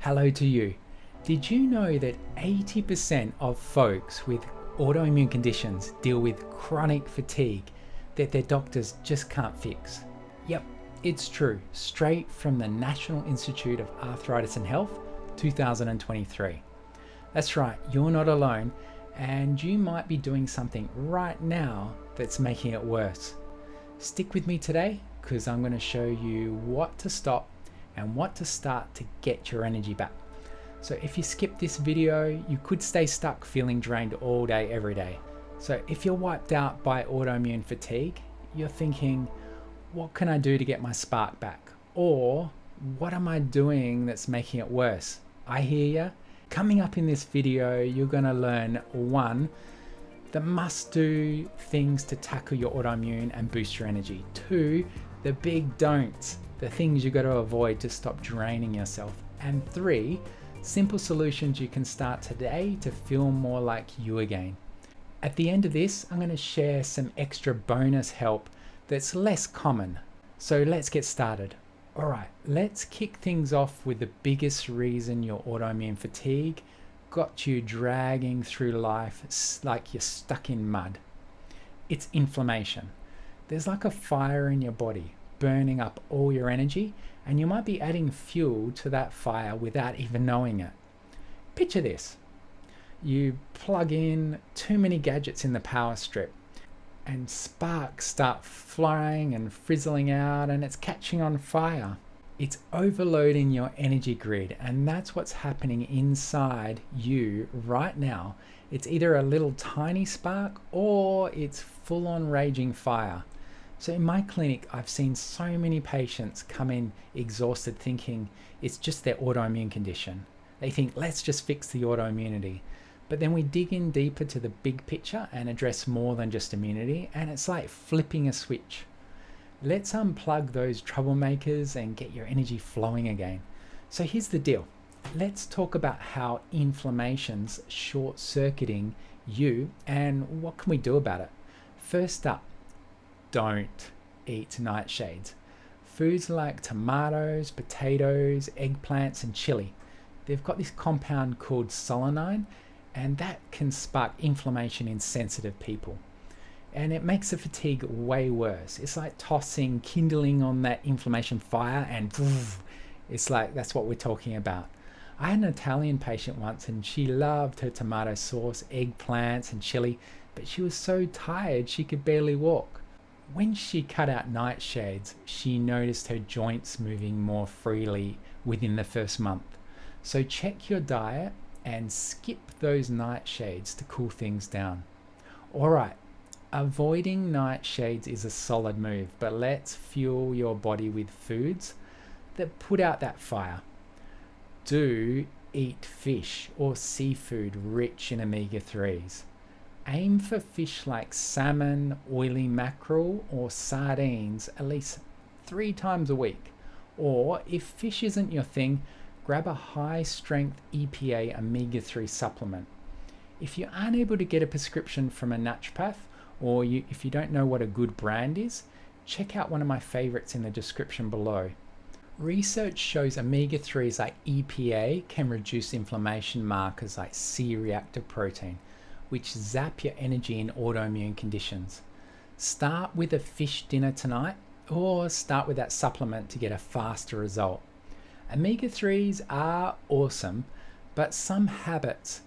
hello to you. Did you know that 80% of folks with autoimmune conditions deal with chronic fatigue that their doctors just can't fix? Yep, it's true, straight from the National Institute of Arthritis and Health, 2023. That's right, you're not alone, and you might be doing something right now that's making it worse. Stick with me today, because I'm going to show you what to stop and what to start to get your energy back. So if you skip this video, you could stay stuck feeling drained all day, every day. So if you're wiped out by autoimmune fatigue, you're thinking, what can I do to get my spark back? Or what am I doing that's making it worse? I hear you. Coming up in this video, you're going to learn one, the must-do things to tackle your autoimmune and boost your energy. Two, the big don'ts, the things you got to avoid to stop draining yourself. And three, simple solutions you can start today to feel more like you again. At the end of this, I'm going to share some extra bonus help that's less common. So let's get started. All right, let's kick things off with the biggest reason your autoimmune fatigue got you dragging through life like you're stuck in mud. It's inflammation. There's like a fire in your body burning up all your energy, and you might be adding fuel to that fire without even knowing it. Picture this. You plug in too many gadgets in the power strip and sparks start flying and frizzling out, and it's catching on fire. It's overloading your energy grid, and that's what's happening inside you right now. It's either a little tiny spark or it's full-on raging fire. So in my clinic, I've seen so many patients come in exhausted thinking it's just their autoimmune condition. They think, let's just fix the autoimmunity. But then we dig in deeper to the big picture and address more than just immunity, and it's like flipping a switch. Let's unplug those troublemakers and get your energy flowing again. So here's the deal. Let's talk about how inflammation's short-circuiting you and what can we do about it. First up, don't eat nightshades. Foods like tomatoes, potatoes, eggplants, and chili. They've got this compound called solanine, and that can spark inflammation in sensitive people. And it makes the fatigue way worse. It's like tossing kindling on that inflammation fire, and it's like that's what we're talking about. I had an Italian patient once, and she loved her tomato sauce, eggplants, and chili, but she was so tired she could barely walk. When she cut out nightshades, she noticed her joints moving more freely within the first month. So check your diet and skip those nightshades to cool things down. All right, avoiding nightshades is a solid move, but let's fuel your body with foods that put out that fire. Do eat fish or seafood rich in omega-3s. Aim for fish like salmon, oily mackerel, or sardines at least 3 times a week. Or if fish isn't your thing, grab a high-strength EPA omega-3 supplement. If you're unable to get a prescription from a naturopath, or if you don't know what a good brand is, check out one of my favorites in the description below. Research shows omega-3s like EPA can reduce inflammation markers like C-reactive protein, which zap your energy in autoimmune conditions. Start with a fish dinner tonight, or start with that supplement to get a faster result. Omega-3s are awesome, but some habits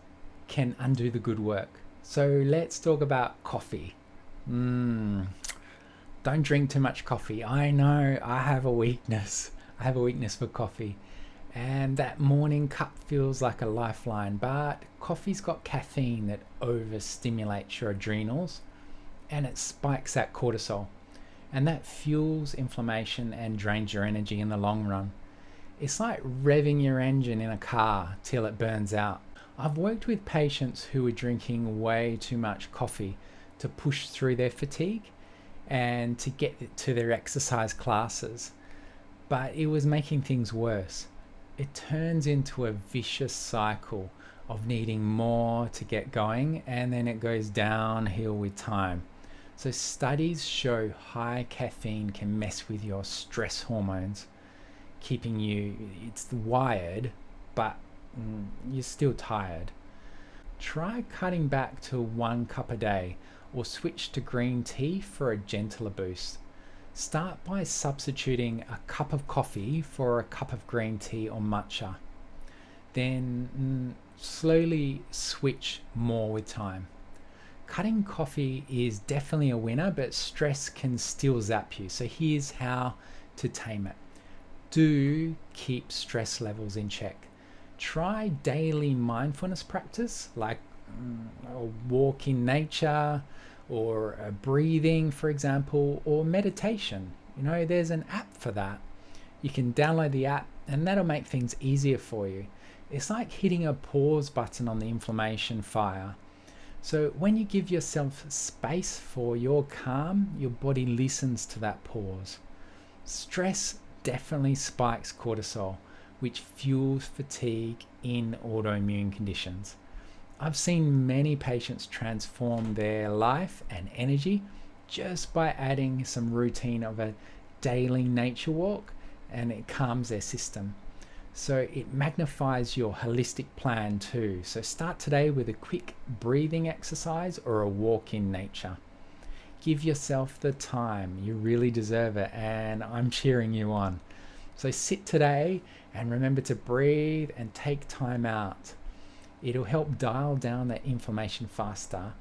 can undo the good work. So let's talk about coffee. Don't drink too much coffee. I know, I have a weakness. I have a weakness for coffee. And that morning cup feels like a lifeline, but coffee's got caffeine that overstimulates your adrenals, and it spikes that cortisol, and that fuels inflammation and drains your energy in the long run. It's like revving your engine in a car till it burns out. I've worked with patients who were drinking way too much coffee to push through their fatigue and to get to their exercise classes, but it was making things worse. It turns into a vicious cycle of needing more to get going, and then it goes downhill with time. So studies show high caffeine can mess with your stress hormones, keeping you, it's wired but you're still tired. Try cutting back to 1 cup a day or switch to green tea for a gentler boost. Start by substituting a cup of coffee for a cup of green tea or matcha. Then slowly switch more with time. Cutting coffee is definitely a winner, but stress can still zap you. So here's how to tame it. Do keep stress levels in check. Try daily mindfulness practice like a walk in nature or breathing, for example, or meditation. There's an app for that. You can download the app and that'll make things easier for you. It's like hitting a pause button on the inflammation fire. So when you give yourself space for your calm, your body listens to that pause. Stress definitely spikes cortisol, which fuels fatigue in autoimmune conditions. I've seen many patients transform their life and energy just by adding some routine of a daily nature walk, and it calms their system. So it magnifies your holistic plan too. So start today with a quick breathing exercise or a walk in nature. Give yourself the time. You really deserve it, and I'm cheering you on. So sit today and remember to breathe and take time out. It'll help dial down that inflammation faster,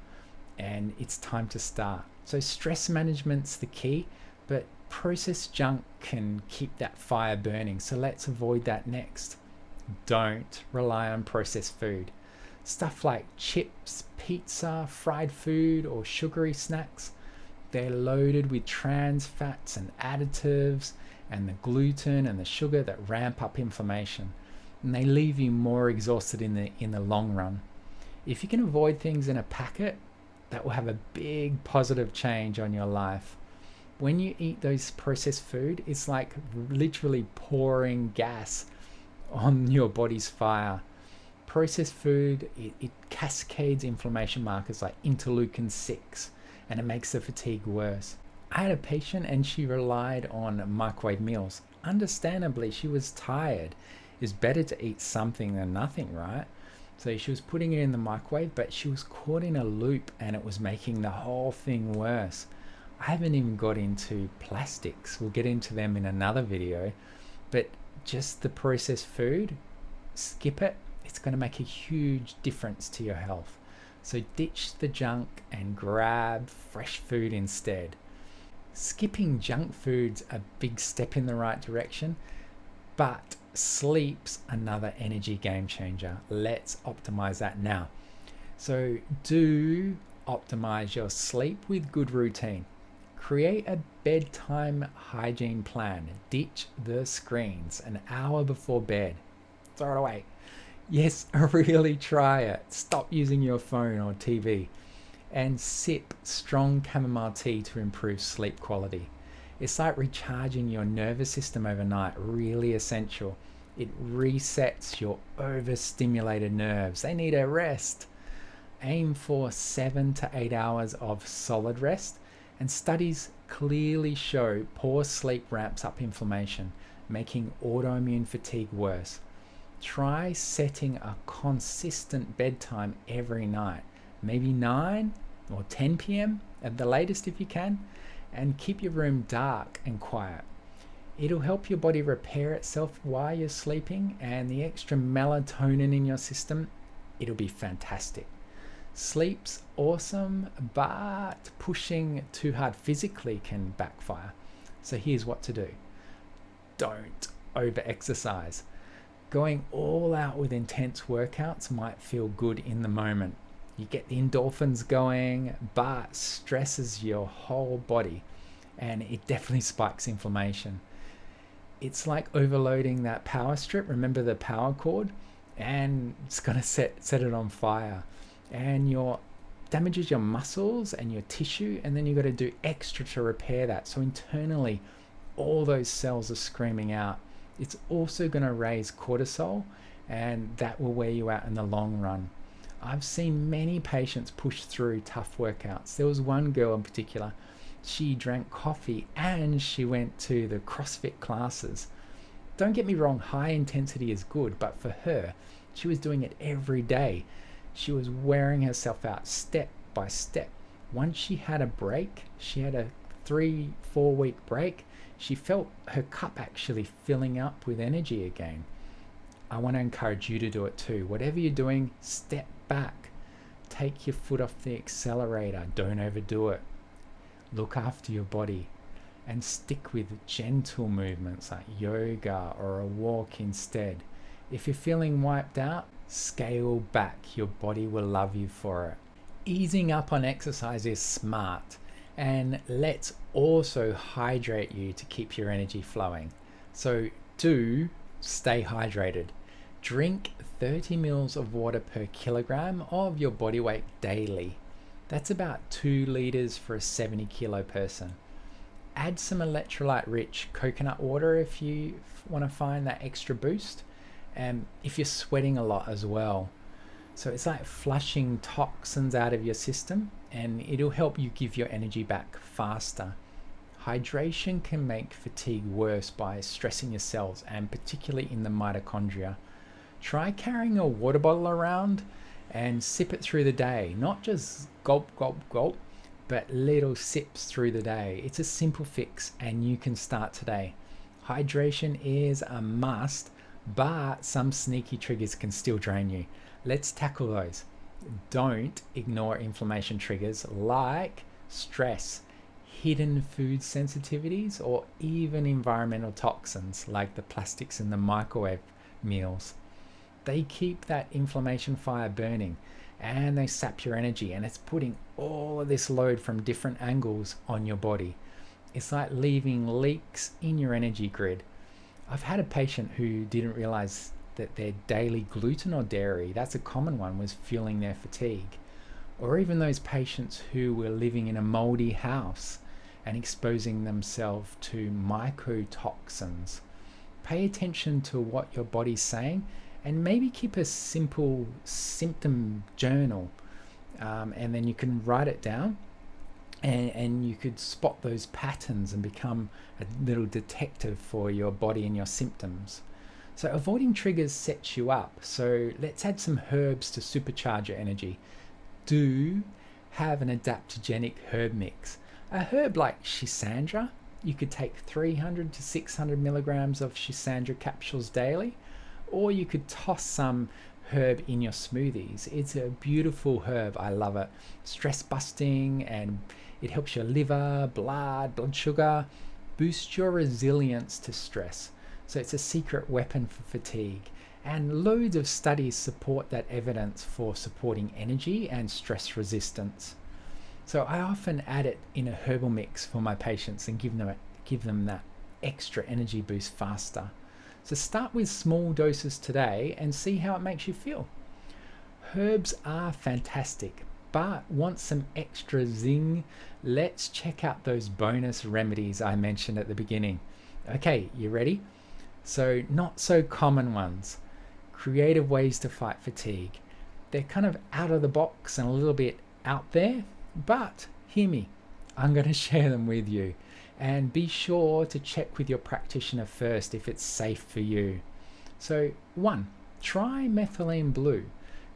and it's time to start. So stress management's the key, but processed junk can keep that fire burning. So let's avoid that next. Don't rely on processed food. Stuff like chips, pizza, fried food, or sugary snacks, they're loaded with trans fats and additives and the gluten and the sugar that ramp up inflammation, and they leave you more exhausted in the long run. If you can avoid things in a packet, that will have a big positive change on your life. When you eat those processed food, it's like literally pouring gas on your body's fire. Processed food, it cascades inflammation markers like interleukin 6, and it makes the fatigue worse. I had a patient and she relied on microwave meals. Understandably, she was tired. It's better to eat something than nothing, right? So she was putting it in the microwave, but she was caught in a loop and it was making the whole thing worse. I haven't even got into plastics. We'll get into them in another video, but just the processed food, skip it. It's going to make a huge difference to your health. So ditch the junk and grab fresh food instead. Skipping junk food's a big step in the right direction, but sleep's another energy game changer. Let's optimize that now. So do optimize your sleep with good routine. Create a bedtime hygiene plan. Ditch the screens an hour before bed. Throw it away. Yes, really try it. Stop using your phone or TV and sip strong chamomile tea to improve sleep quality. It's like recharging your nervous system overnight, really essential. It resets your overstimulated nerves. They need a rest. Aim for 7 to 8 hours of solid rest, and studies clearly show poor sleep ramps up inflammation, making autoimmune fatigue worse. Try setting a consistent bedtime every night, maybe 9 or 10 p.m. at the latest if you can, and keep your room dark and quiet. It'll help your body repair itself while you're sleeping, and the extra melatonin in your system, it'll be fantastic. Sleep's awesome, but pushing too hard physically can backfire. So here's what to do. Don't overexercise. Going all out with intense workouts might feel good in the moment. You get the endorphins going, but stresses your whole body, and it definitely spikes inflammation. It's like overloading that power strip. Remember the power cord? And it's going to set it on fire. And damages your muscles and your tissue, and then you've got to do extra to repair that. So internally, all those cells are screaming out. It's also going to raise cortisol, and that will wear you out in the long run. I've seen many patients push through tough workouts. There was one girl in particular, she drank coffee and she went to the CrossFit classes. Don't get me wrong, high intensity is good, but for her, she was doing it every day. She was wearing herself out step by step. Once she had a break, she had a 3-4 week break, she felt her cup actually filling up with energy again. I want to encourage you to do it too. Whatever you're doing, step back. Take your foot off the accelerator. Don't overdo it. Look after your body and stick with gentle movements like yoga or a walk instead. If you're feeling wiped out, scale back. Your body will love you for it. Easing up on exercise is smart, and let's also hydrate you to keep your energy flowing. So do stay hydrated. Drink 30 mils of water per kilogram of your body weight daily. That's about 2 liters for a 70 kilo person. Add some electrolyte rich coconut water if you want to find that extra boost, and if you're sweating a lot as well. So it's like flushing toxins out of your system, and it'll help you give your energy back faster. Hydration can make fatigue worse by stressing your cells, and particularly in the mitochondria. Try carrying a water bottle around and sip it through the day. Not just gulp, gulp, gulp, but little sips through the day. It's a simple fix and you can start today. Hydration is a must, but some sneaky triggers can still drain you. Let's tackle those. Don't ignore inflammation triggers like stress, hidden food sensitivities, or even environmental toxins like the plastics in the microwave meals. They keep that inflammation fire burning and they sap your energy, and it's putting all of this load from different angles on your body. It's like leaving leaks in your energy grid. I've had a patient who didn't realize that their daily gluten or dairy, that's a common one, was fueling their fatigue. Or even those patients who were living in a moldy house and exposing themselves to mycotoxins. Pay attention to what your body's saying, and maybe keep a simple symptom journal, and then you can write it down, and you could spot those patterns and become a little detective for your body and your symptoms. So avoiding triggers sets you up. So let's add some herbs to supercharge your energy. Do have an adaptogenic herb mix. A herb like schisandra, you could take 300 to 600 milligrams of schisandra capsules daily, or you could toss some herb in your smoothies. It's a beautiful herb. I love it. Stress busting, and it helps your liver, blood sugar, boost your resilience to stress. So it's a secret weapon for fatigue, and loads of studies support that evidence for supporting energy and stress resistance. So I often add it in a herbal mix for my patients and give them that extra energy boost faster. So start with small doses today and see how it makes you feel. Herbs are fantastic, but want some extra zing? Let's check out those bonus remedies I mentioned at the beginning. Okay, you ready? So not so common ones. Creative ways to fight fatigue. They're kind of out of the box and a little bit out there, but hear me, I'm going to share them with you. And be sure to check with your practitioner first if it's safe for you. So 1, try methylene blue.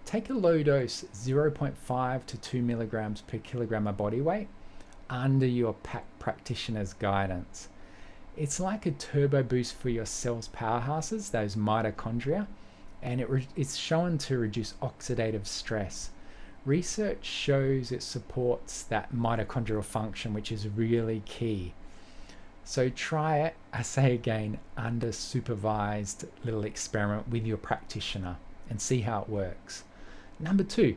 Take a low dose, 0.5 to 2 milligrams per kilogram of body weight, under your practitioner's guidance. It's like a turbo boost for your cells' powerhouses, those mitochondria, and it's shown to reduce oxidative stress. Research shows it supports that mitochondrial function, which is really key. So try it, I say again, under supervised little experiment with your practitioner and see how it works. Number 2,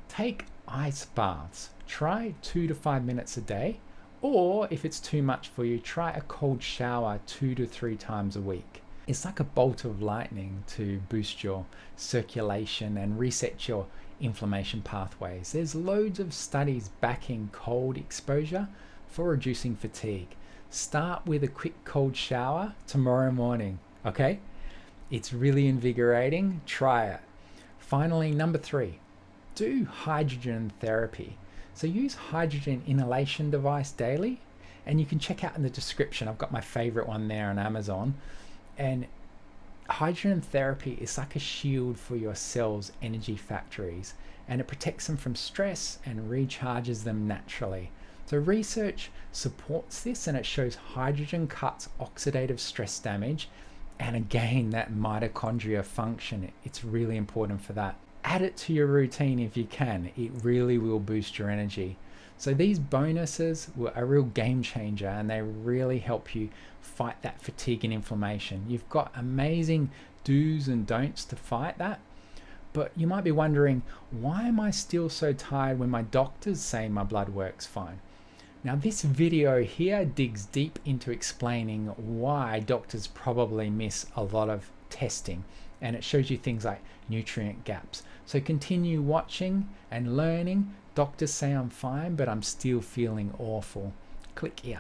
take ice baths. Try 2 to 5 minutes a day, or if it's too much for you, try a cold shower 2 to 3 times a week. It's like a bolt of lightning to boost your circulation and reset your inflammation pathways. There's loads of studies backing cold exposure for reducing fatigue. Start with a quick cold shower tomorrow morning, okay? It's really invigorating. Try it. Finally, number 3, do hydrogen therapy. So use hydrogen inhalation device daily, and you can check out in the description. I've got my favorite one there on Amazon. And hydrogen therapy is like a shield for your cells' energy factories, and it protects them from stress and recharges them naturally. So research supports this, and it shows hydrogen cuts oxidative stress damage, and again, that mitochondria function, it's really important for that. Add it to your routine if you can. It really will boost your energy. So these bonuses were a real game changer, and they really help you fight that fatigue and inflammation. You've got amazing do's and don'ts to fight that. But you might be wondering, why am I still so tired when my doctors say my blood works fine? Now this video here digs deep into explaining why doctors probably miss a lot of testing, and it shows you things like nutrient gaps. So continue watching and learning. Doctors say I'm fine, but I'm still feeling awful. Click here.